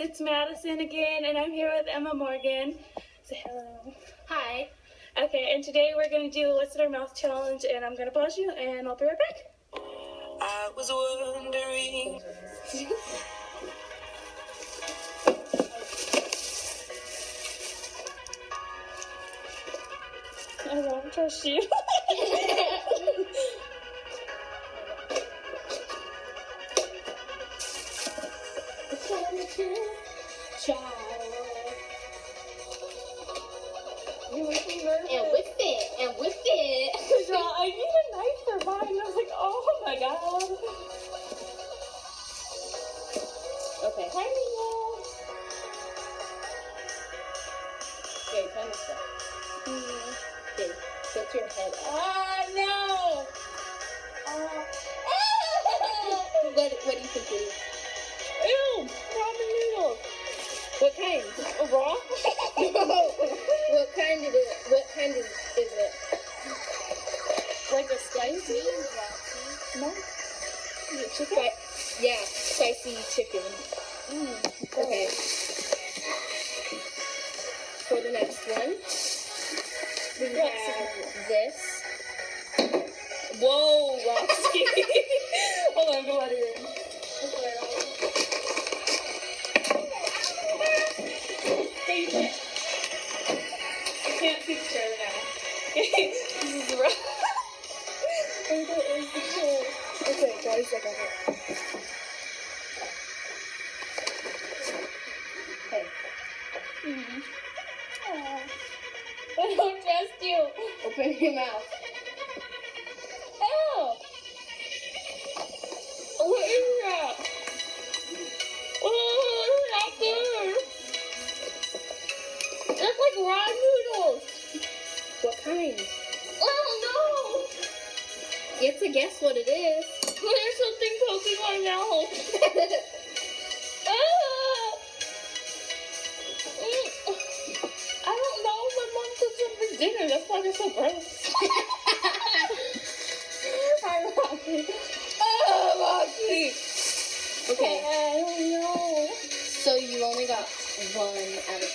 it's Madison again, and I'm here with Emma Morgan. Say hello. Hi. Okay, and today we're going to do What's in Our Mouth challenge, and I'm going to pause you, and I'll be right back. I was wondering. I don't trust you. And with it. Girl, I need a knife for mine. I was like, oh my god. Okay. Hi, Mia. Okay, kind of stuff. Okay, tilt your head up. No. What do you think it is? Ew, ramen noodles. What kind? Raw? What kind is it? What kind is it? Like a spicy? No. Is it chicken? Yeah, spicy chicken. Okay. For the next one, we have this. Whoa, Roxy. Hold on, go out of here. I can't see the chair now. This is the rough. Oh, that is the chair. Okay, guys, I got it. Okay. I don't trust you. Open your mouth. Ew. What is that? Oh, it's not good. That's like raw noodles. What kind? Oh You have to guess what it is. no! There's something poking my mouth. I don't know. My mom cooked some for dinner. That's why they're so gross. Hi, Rocky. Oh, Rocky. Okay, I don't know. so you only got 1 out of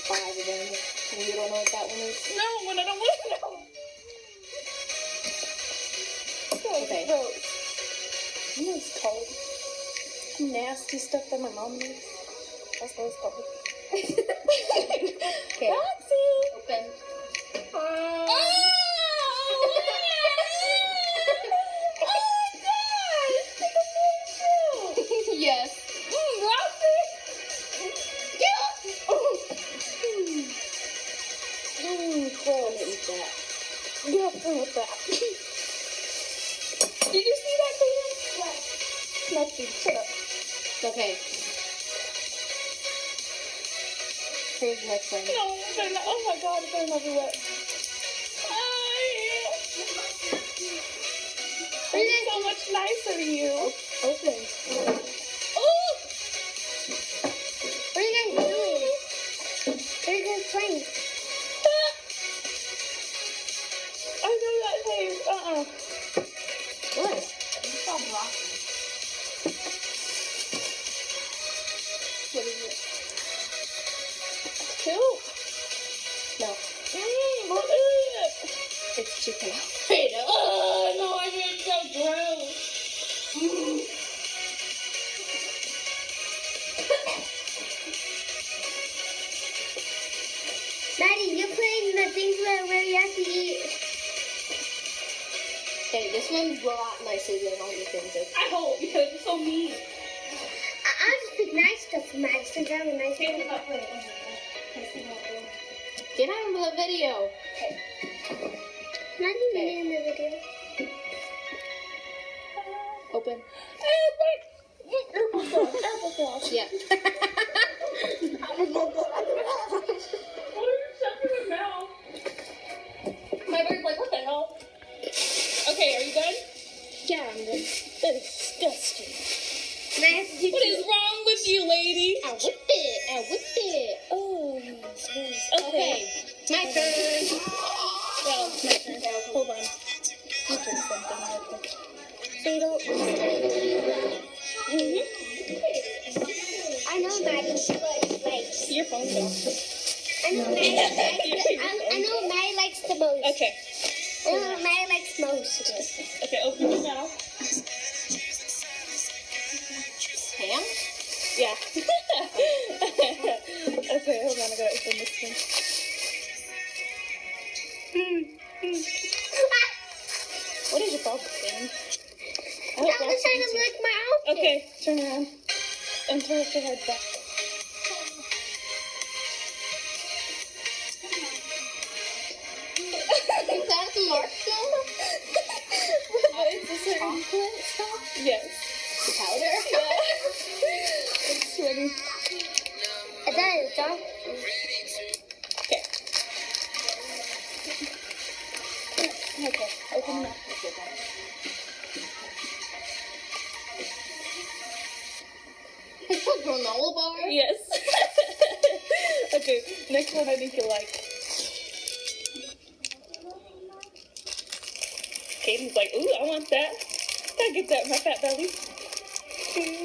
5 of them. You don't know what that one is? No, when I don't want to know. Okay. Gross. You know what it's called? Nasty stuff that my mom makes. That's what it's called. Okay. Roxy! Open. Oh my gosh! Yes. Roxy! I'm gonna eat that. Get up there with that. Did you see that, Kaden? What? Nothing. Shut up. Okay. Here's the next one. No, they're not. Oh my god, they're not wet. They're so much nicer to you. Open. Oh! What are you guys doing? What are you guys playing? I know that taste. What? What is it? Soup? No. What is it? It's chicken. Oh, no, I mean, it's so gross. Maddie, you're playing the things where you have to eat. Okay, this one's a lot nicer than all the things. I hope, because it's so mean. I'll just pick nice stuff for Maddie since I'm a nice Okay, girl. stop playing. Get out of the video. Not even in the video. Open. Applesauce. Yeah. What are you stuffing in your mouth? My bird's like, what the hell? Okay, are you done? Yeah, I'm good. That is disgusting. And I have to do What is wrong with you, lady? I whipped it. I whipped it. Oh, Okay. My turn. Well, my turn. Hold on. You turn something real quick. So you don't. I know, Maddie. I know what Mary likes the most. Okay. I know what Mary likes most. Okay, open your mouth. Ham? Yeah. Okay, hold on, I gotta open this thing. What is your problem thing? I I was trying to lick my outfit. Okay, turn around. And turn your head back. Is that the marshmallow? It's a certain... Chocolate stuff? Yes. The powder? It's ready. It does, John. Okay. Okay, open your mouth. It's a granola bar? Yes. Okay, next one I think you'll like. Caden's like, ooh, I want that. Gotta get that in my fat belly.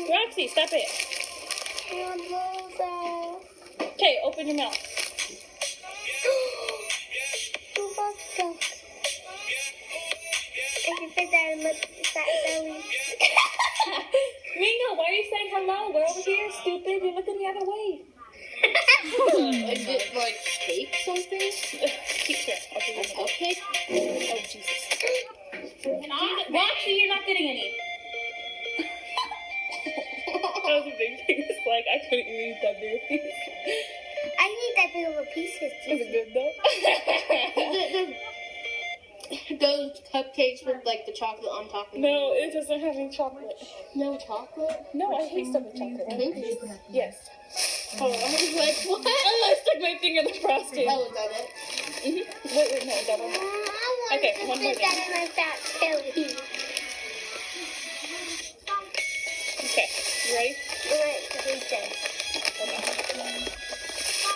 Roxy, stop it. Okay, open your mouth. I can fit that in my fat belly. Ringo, why are you saying hello? We're over here, stupid. You're looking the other way. Is it like cake something? Keep here. I'll give you A another. cupcake? Oh, Jesus. Roxy, you're not getting any. That was a big piece. Like, I couldn't even eat that big piece. I need that big of a piece. Is it good, though? Those cupcakes with like the chocolate on top of No, it doesn't have any chocolate. No chocolate? No, I hate stuff with chocolate. Cookies? Yes. Oh, I was like, what? I stuck my finger in the frosting. Oh, is that it? Wait, no, that one. I want Okay, to one more fit that in my fat belly. Okay, you ready? Alright, okay.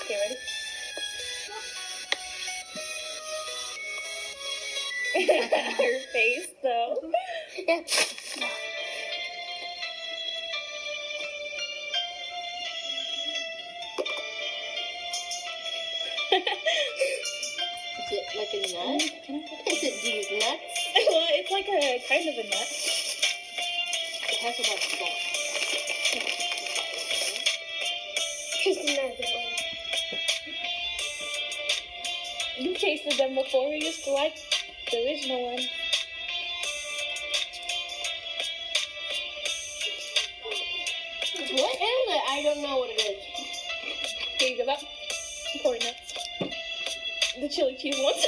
Okay, ready? Her face, though. Yeah. Is it like a nut? Is it these nuts? Well, it's like a kind of a nut. It has a lot of salt. Here's another one. You tasted them before. We used to like the original one. What is it? I don't know what it is. Can you give up? Corn nuts. The chili cheese ones.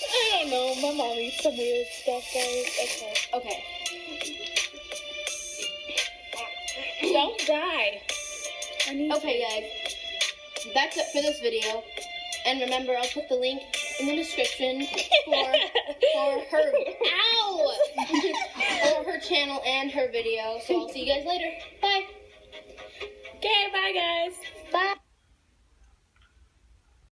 I don't know. My mom eats some weird stuff, guys. Okay. Okay. Don't die. I need Okay, guys. That's it for this video. And remember, I'll put the link in the description for her for her channel and her video. So I'll see you guys later. Bye. Okay, bye, guys.